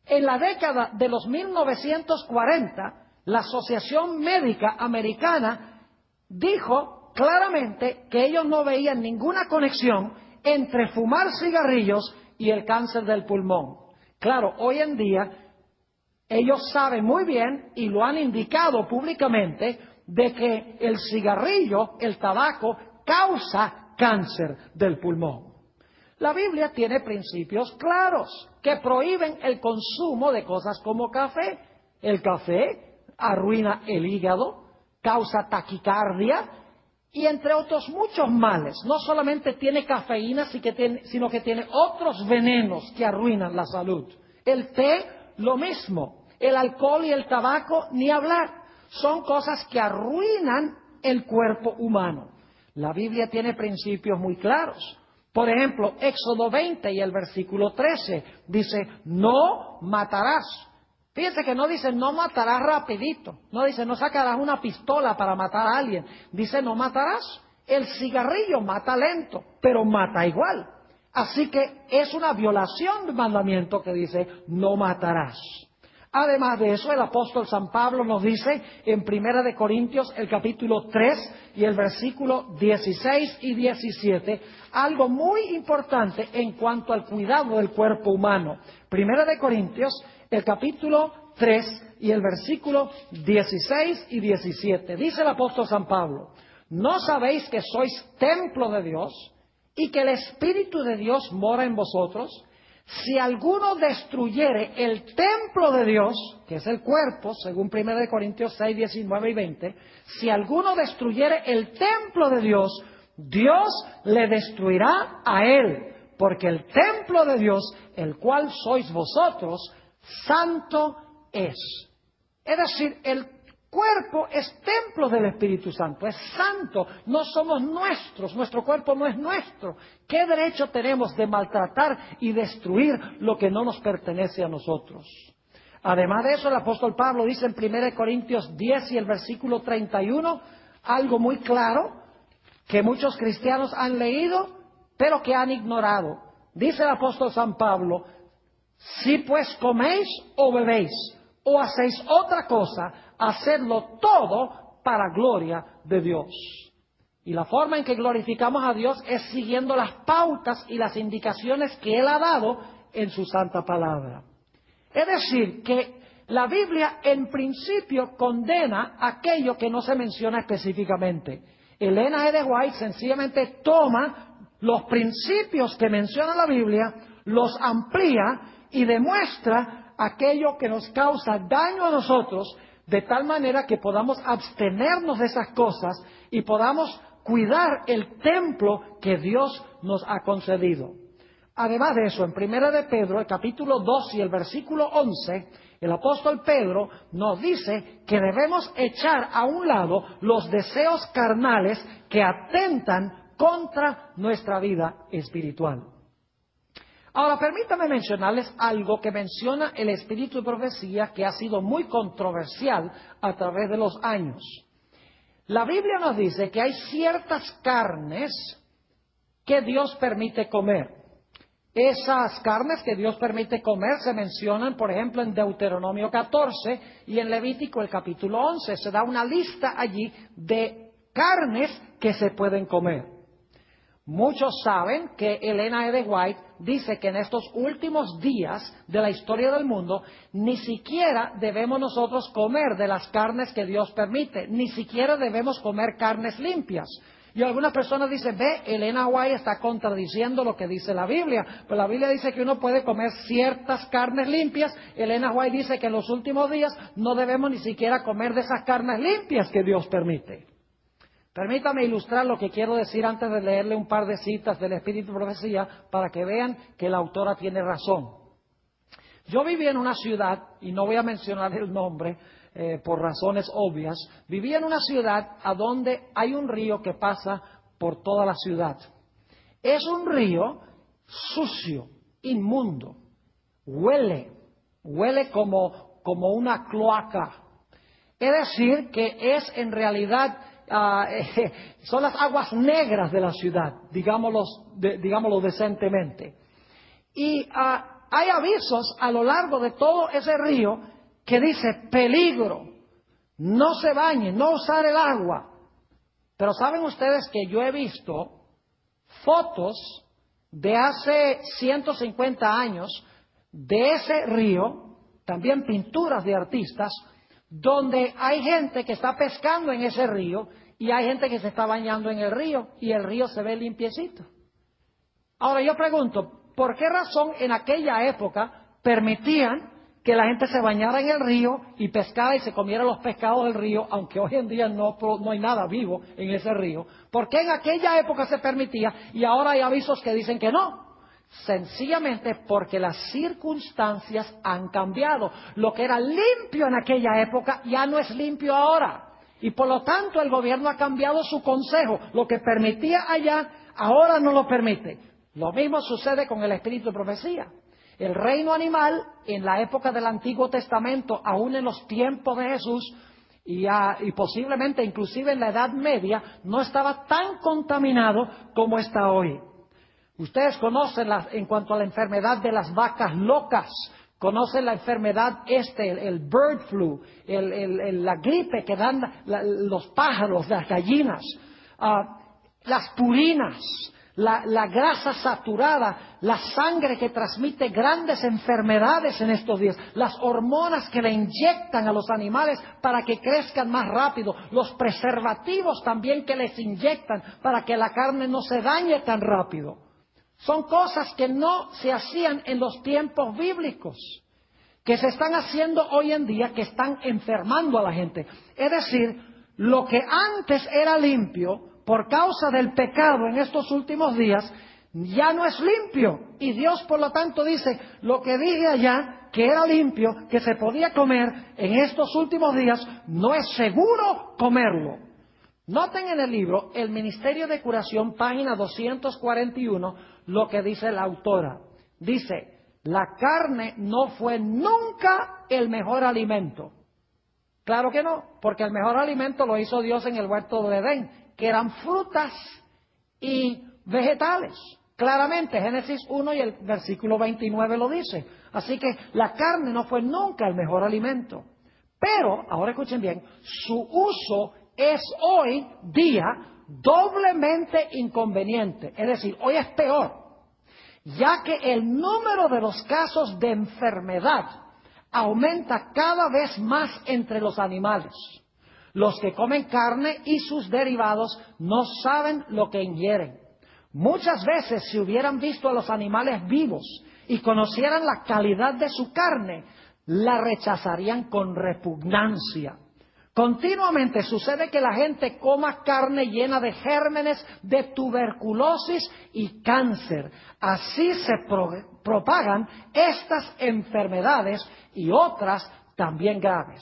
en la década de los 1940, la Asociación Médica Americana dijo claramente que ellos no veían ninguna conexión entre fumar cigarrillos y el cáncer del pulmón. Claro, hoy en día ellos saben muy bien y lo han indicado públicamente de que el cigarrillo, el tabaco, causa cáncer del pulmón. La Biblia tiene principios claros que prohíben el consumo de cosas como café. El café arruina el hígado, causa taquicardia y entre otros muchos males. No solamente tiene cafeína, sino que tiene otros venenos que arruinan la salud. El té, lo mismo. El alcohol y el tabaco, ni hablar. Son cosas que arruinan el cuerpo humano. La Biblia tiene principios muy claros. Por ejemplo, Éxodo 20 y el versículo 13 dice: no matarás. Fíjense que no dice no matarás rapidito, no dice no sacarás una pistola para matar a alguien, dice no matarás. El cigarrillo mata lento, pero mata igual. Así que es una violación del mandamiento que dice, no matarás. Además de eso, el apóstol San Pablo nos dice en Primera de Corintios, el capítulo 3 y el versículo 16 y 17, algo muy importante en cuanto al cuidado del cuerpo humano. Primera de Corintios, el capítulo 3 y el versículo 16 y 17. Dice el apóstol San Pablo, ¿no sabéis que sois templo de Dios y que el Espíritu de Dios mora en vosotros? Si alguno destruyere el templo de Dios, que es el cuerpo, según 1 Corintios 6, 19 y 20, si alguno destruyere el templo de Dios, Dios le destruirá a él, porque el templo de Dios, el cual sois vosotros, santo es. Es decir, el cuerpo es templo del Espíritu Santo, es santo, no somos nuestros, nuestro cuerpo no es nuestro. ¿Qué derecho tenemos de maltratar y destruir lo que no nos pertenece a nosotros? Además de eso, el apóstol Pablo dice en 1 Corintios 10 y el versículo 31, algo muy claro que muchos cristianos han leído, pero que han ignorado. Dice el apóstol San Pablo, si pues coméis o bebéis, o hacéis otra cosa, hacedlo todo para gloria de Dios. Y la forma en que glorificamos a Dios es siguiendo las pautas y las indicaciones que Él ha dado en su santa palabra. Es decir, que la Biblia en principio condena aquello que no se menciona específicamente. Elena G. White sencillamente toma los principios que menciona la Biblia, los amplía y demuestra aquello que nos causa daño a nosotros, de tal manera que podamos abstenernos de esas cosas y podamos cuidar el templo que Dios nos ha concedido. Además de eso, en 1 de Pedro, el capítulo 2 y el versículo 11, el apóstol Pedro nos dice que debemos echar a un lado los deseos carnales que atentan contra nuestra vida espiritual. Ahora, permítame mencionarles algo que menciona el espíritu de profecía que ha sido muy controversial a través de los años. La Biblia nos dice que hay ciertas carnes que Dios permite comer. Esas carnes que Dios permite comer se mencionan, por ejemplo, en Deuteronomio 14 y en Levítico el capítulo 11. Se da una lista allí de carnes que se pueden comer. Muchos saben que Elena G. White dice que en estos últimos días de la historia del mundo ni siquiera debemos nosotros comer de las carnes que Dios permite, ni siquiera debemos comer carnes limpias. Y algunas personas dicen, ve, Elena White está contradiciendo lo que dice la Biblia. Pues la Biblia dice que uno puede comer ciertas carnes limpias. Elena White dice que en los últimos días no debemos ni siquiera comer de esas carnes limpias que Dios permite. Permítame ilustrar lo que quiero decir antes de leerle un par de citas del Espíritu de Profecía para que vean que la autora tiene razón. Yo viví en una ciudad, y no voy a mencionar el nombre por razones obvias, viví en una ciudad a donde hay un río que pasa por toda la ciudad. Es un río sucio, inmundo, huele como una cloaca. Es decir, que es en realidad... son las aguas negras de la ciudad, digámoslo decentemente. Y hay avisos a lo largo de todo ese río que dice peligro, no se bañen, no usar el agua. Pero saben ustedes que yo he visto fotos de hace 150 años de ese río, también pinturas de artistas, donde hay gente que está pescando en ese río y hay gente que se está bañando en el río y el río se ve limpiecito. Ahora yo pregunto, ¿por qué razón en aquella época permitían que la gente se bañara en el río y pescara y se comiera los pescados del río, aunque hoy en día no hay nada vivo en ese río? ¿Por qué en aquella época se permitía y ahora hay avisos que dicen que no? Sencillamente porque las circunstancias han cambiado. Lo que era limpio en aquella época ya no es limpio ahora. Y por lo tanto el gobierno ha cambiado su consejo. Lo que permitía allá, ahora no lo permite. Lo mismo sucede con el espíritu de profecía. El reino animal, en la época del Antiguo Testamento, aún en los tiempos de Jesús, y posiblemente inclusive en la Edad Media, no estaba tan contaminado como está hoy. Ustedes conocen en cuanto a la enfermedad de las vacas locas, conocen la enfermedad el bird flu, la gripe que dan los pájaros, las gallinas, las purinas, la grasa saturada, la sangre que transmite grandes enfermedades en estos días, las hormonas que le inyectan a los animales para que crezcan más rápido, los preservativos también que les inyectan para que la carne no se dañe tan rápido. Son cosas que no se hacían en los tiempos bíblicos, que se están haciendo hoy en día, que están enfermando a la gente. Es decir, lo que antes era limpio, por causa del pecado en estos últimos días, ya no es limpio. Y Dios, por lo tanto, dice, lo que dije allá, que era limpio, que se podía comer en estos últimos días, no es seguro comerlo. Noten en el libro, El Ministerio de Curación, página 241, lo que dice la autora. Dice, la carne no fue nunca el mejor alimento. Claro que no, porque el mejor alimento lo hizo Dios en el huerto de Edén, que eran frutas y vegetales. Claramente, Génesis 1 y el versículo 29 lo dice. Así que la carne no fue nunca el mejor alimento. Pero, ahora escuchen bien, su uso es hoy día doblemente inconveniente. Es decir, hoy es peor, ya que el número de los casos de enfermedad aumenta cada vez más entre los animales. Los que comen carne y sus derivados no saben lo que ingieren. Muchas veces, si hubieran visto a los animales vivos y conocieran la calidad de su carne, la rechazarían con repugnancia. Continuamente sucede que la gente coma carne llena de gérmenes de tuberculosis y cáncer. Así se propagan estas enfermedades y otras también graves.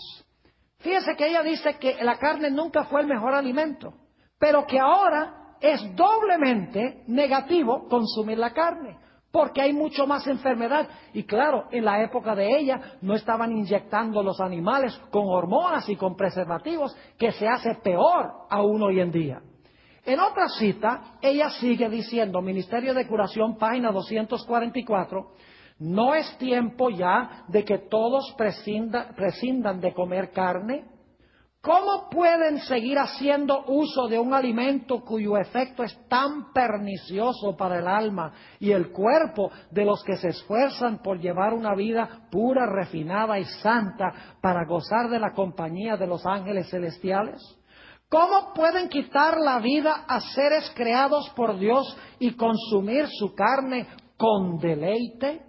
Fíjese que ella dice que la carne nunca fue el mejor alimento, pero que ahora es doblemente negativo consumir la carne, porque hay mucho más enfermedad. Y claro, en la época de ella no estaban inyectando los animales con hormonas y con preservativos, que se hace peor aún hoy en día. En otra cita, ella sigue diciendo, Ministerio de Curación, página 244, ¿no es tiempo ya de que todos prescindan de comer carne? ¿Cómo pueden seguir haciendo uso de un alimento cuyo efecto es tan pernicioso para el alma y el cuerpo de los que se esfuerzan por llevar una vida pura, refinada y santa para gozar de la compañía de los ángeles celestiales? ¿Cómo pueden quitar la vida a seres creados por Dios y consumir su carne con deleite?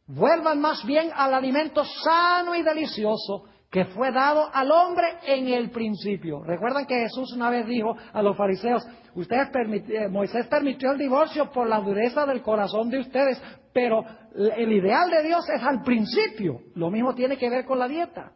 Vuelvan más bien al alimento sano y delicioso que fue dado al hombre en el principio. Recuerdan que Jesús una vez dijo a los fariseos, Moisés permitió el divorcio por la dureza del corazón de ustedes, pero el ideal de Dios es al principio. Lo mismo tiene que ver con la dieta.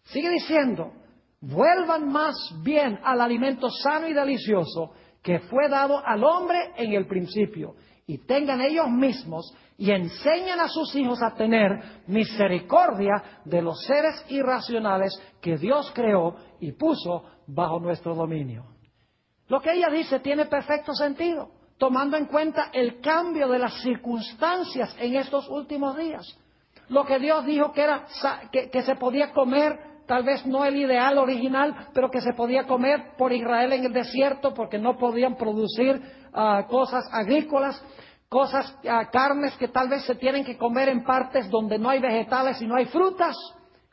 Sigue diciendo, vuelvan más bien al alimento sano y delicioso que fue dado al hombre en el principio, y tengan ellos mismos y enseñen a sus hijos a tener misericordia de los seres irracionales que Dios creó y puso bajo nuestro dominio. Lo que ella dice tiene perfecto sentido, tomando en cuenta el cambio de las circunstancias en estos últimos días. Lo que Dios dijo que se podía comer, tal vez no el ideal original, pero que se podía comer por Israel en el desierto porque no podían producir cosas agrícolas, carnes que tal vez se tienen que comer en partes donde no hay vegetales y no hay frutas.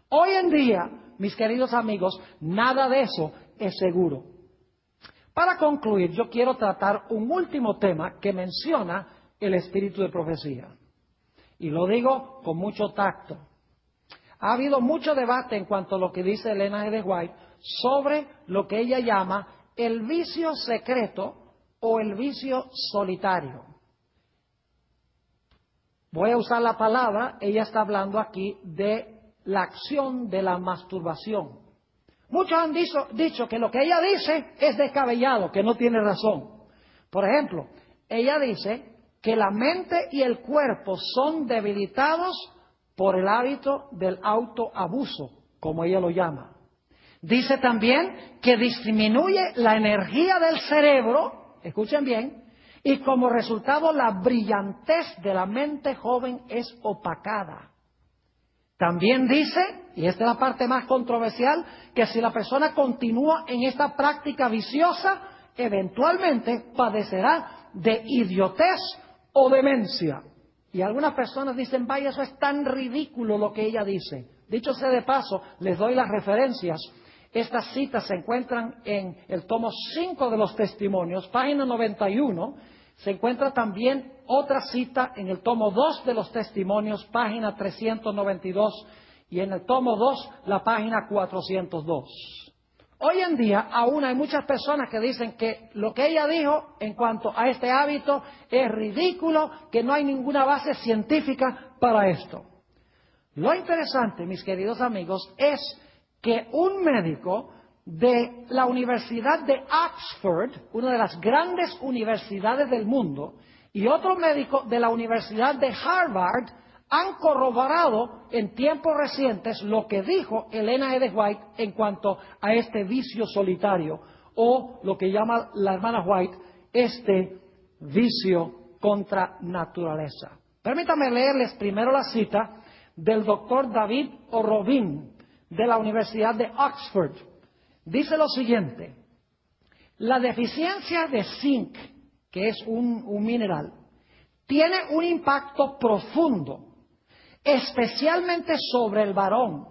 Hoy en día, mis queridos amigos, nada de eso es seguro. Para concluir, yo quiero tratar un último tema que menciona el espíritu de profecía. Y lo digo con mucho tacto. Ha habido mucho debate en cuanto a lo que dice Elena G. de White sobre lo que ella llama el vicio secreto o el vicio solitario. Voy a usar la palabra, ella está hablando aquí de la acción de la masturbación. Muchos han dicho que lo que ella dice es descabellado, que no tiene razón. Por ejemplo, ella dice que la mente y el cuerpo son debilitados por el hábito del autoabuso, como ella lo llama. Dice también que disminuye la energía del cerebro, escuchen bien, Y como resultado, la brillantez de la mente joven es opacada. También dice, y esta es la parte más controversial, que si la persona continúa en esta práctica viciosa, eventualmente padecerá de idiotez o demencia. Y algunas personas dicen, vaya, eso es tan ridículo lo que ella dice. Dicho sea de paso, les doy las referencias. Estas citas se encuentran en el tomo 5 de los testimonios, página 91. Se encuentra también otra cita en el tomo 2 de los testimonios, página 392, y en el tomo 2, la página 402. Hoy en día aún hay muchas personas que dicen que lo que ella dijo en cuanto a este hábito es ridículo, que no hay ninguna base científica para esto. Lo interesante, mis queridos amigos, es que un médico de la Universidad de Oxford, una de las grandes universidades del mundo, y otro médico de la Universidad de Harvard han corroborado en tiempos recientes lo que dijo Elena G. White en cuanto a este vicio solitario, o lo que llama la hermana White, este vicio contra naturaleza. Permítanme leerles primero la cita del doctor David O'Robin de la Universidad de Oxford. Dice lo siguiente: la deficiencia de zinc, que es un mineral, tiene un impacto profundo, especialmente sobre el varón,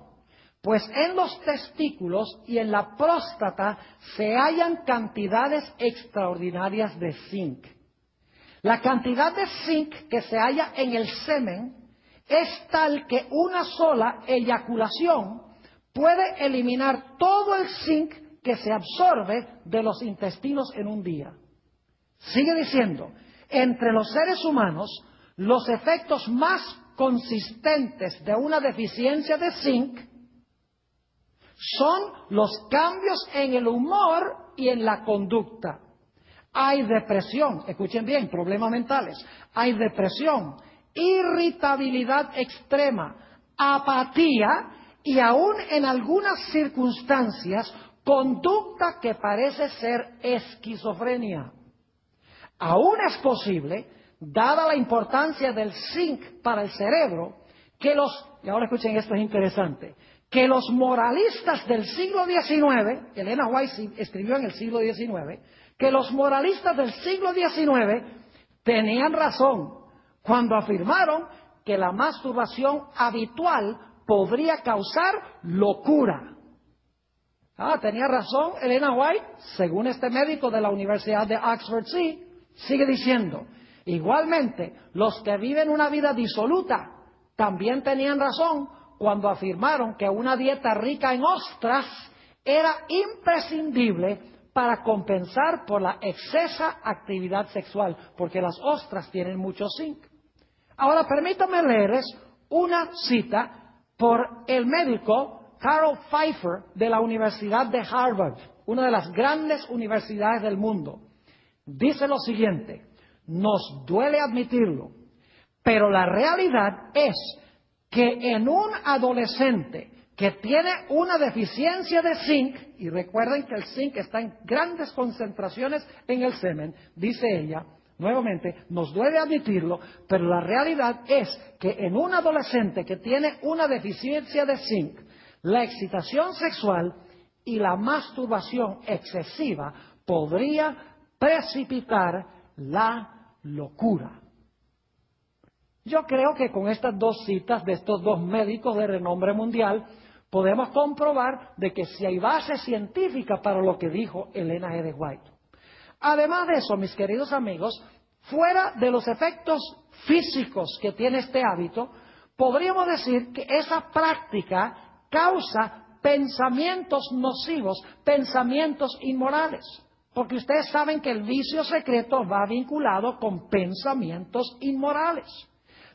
pues en los testículos y en la próstata se hallan cantidades extraordinarias de zinc. La cantidad de zinc que se halla en el semen es tal que una sola eyaculación puede eliminar todo el zinc que se absorbe de los intestinos en un día. Sigue diciendo, entre los seres humanos, los efectos más consistentes de una deficiencia de zinc son los cambios en el humor y en la conducta. Hay depresión, escuchen bien, problemas mentales, hay depresión, irritabilidad extrema, apatía y aún en algunas circunstancias, conducta que parece ser esquizofrenia. Aún es posible, dada la importancia del zinc para el cerebro, que y ahora escuchen, esto es interesante, que los moralistas del siglo XIX, Elena White escribió en el siglo XIX, que los moralistas del siglo XIX tenían razón cuando afirmaron que la masturbación habitual podría causar locura. Tenía razón Elena White, según este médico de la Universidad de Oxford, sí. Sigue diciendo, igualmente, los que viven una vida disoluta también tenían razón cuando afirmaron que una dieta rica en ostras era imprescindible para compensar por la excesa actividad sexual, porque las ostras tienen mucho zinc. Ahora, permítanme leerles una cita por el médico Carl Pfeiffer de la Universidad de Harvard, una de las grandes universidades del mundo. Dice lo siguiente: nos duele admitirlo, pero la realidad es que en un adolescente que tiene una deficiencia de zinc, y recuerden que el zinc está en grandes concentraciones en el semen, dice ella, nuevamente, nos duele admitirlo, pero la realidad es que en un adolescente que tiene una deficiencia de zinc, la excitación sexual y la masturbación excesiva podría precipitar la locura. Yo creo que con estas dos citas de estos dos médicos de renombre mundial podemos comprobar de que sí hay base científica para lo que dijo Elena G. White. Además de eso, mis queridos amigos, fuera de los efectos físicos que tiene este hábito, podríamos decir que esa práctica causa pensamientos nocivos, pensamientos inmorales. Porque ustedes saben que el vicio secreto va vinculado con pensamientos inmorales.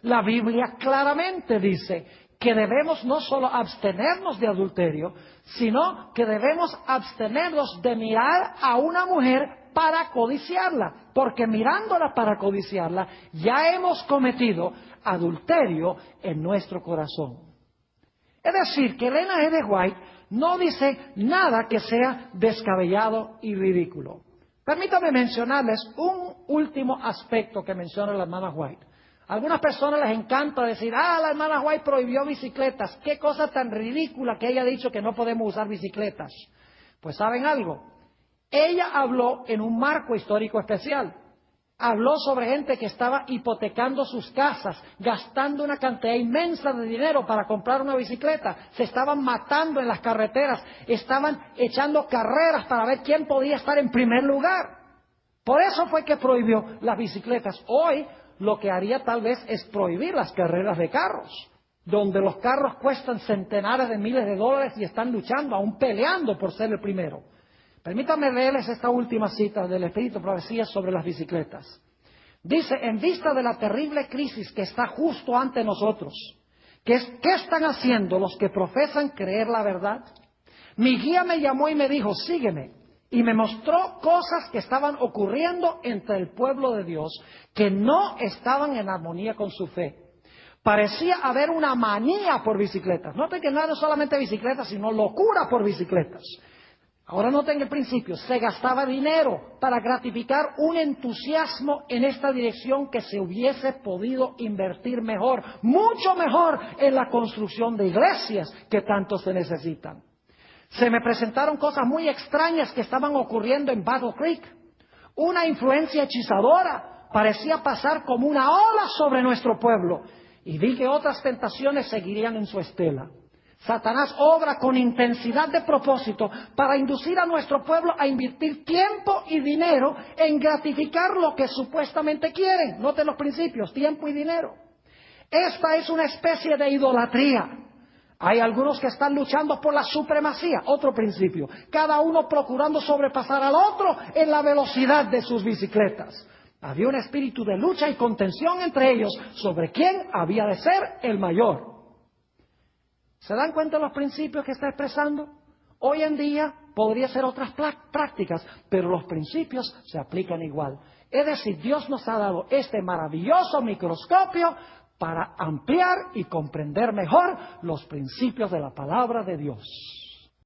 La Biblia claramente dice que debemos no solo abstenernos de adulterio, sino que debemos abstenernos de mirar a una mujer para codiciarla, porque mirándola para codiciarla ya hemos cometido adulterio en nuestro corazón. Es decir, que Elena G. White no dice nada que sea descabellado y ridículo. Permítame mencionarles un último aspecto que menciona la hermana White. A algunas personas les encanta decir, la hermana White prohibió bicicletas. Qué cosa tan ridícula que ella ha dicho que no podemos usar bicicletas. Pues ¿saben algo? Ella habló en un marco histórico especial. Habló sobre gente que estaba hipotecando sus casas, gastando una cantidad inmensa de dinero para comprar una bicicleta. Se estaban matando en las carreteras, estaban echando carreras para ver quién podía estar en primer lugar. Por eso fue que prohibió las bicicletas. Hoy lo que haría tal vez es prohibir las carreras de carros, donde los carros cuestan centenares de miles de dólares y están luchando, aún peleando por ser el primero. Permítanme leerles esta última cita del Espíritu de Profecía sobre las bicicletas. Dice, en vista de la terrible crisis que está justo ante nosotros, ¿qué están haciendo los que profesan creer la verdad? Mi guía me llamó y me dijo, sígueme, y me mostró cosas que estaban ocurriendo entre el pueblo de Dios, que no estaban en armonía con su fe. Parecía haber una manía por bicicletas. Noten que no era solamente bicicletas, sino locura por bicicletas. Ahora noten el principio, se gastaba dinero para gratificar un entusiasmo en esta dirección que se hubiese podido invertir mejor, mucho mejor en la construcción de iglesias que tanto se necesitan. Se me presentaron cosas muy extrañas que estaban ocurriendo en Battle Creek. Una influencia hechizadora parecía pasar como una ola sobre nuestro pueblo y vi que otras tentaciones seguirían en su estela. Satanás obra con intensidad de propósito para inducir a nuestro pueblo a invertir tiempo y dinero en gratificar lo que supuestamente quieren. Noten los principios, tiempo y dinero. Esta es una especie de idolatría. Hay algunos que están luchando por la supremacía, otro principio. Cada uno procurando sobrepasar al otro en la velocidad de sus bicicletas. Había un espíritu de lucha y contención entre ellos sobre quién había de ser el mayor. ¿Se dan cuenta de los principios que está expresando? Hoy en día podría ser otras prácticas, pero los principios se aplican igual. Es decir, Dios nos ha dado este maravilloso microscopio para ampliar y comprender mejor los principios de la palabra de Dios.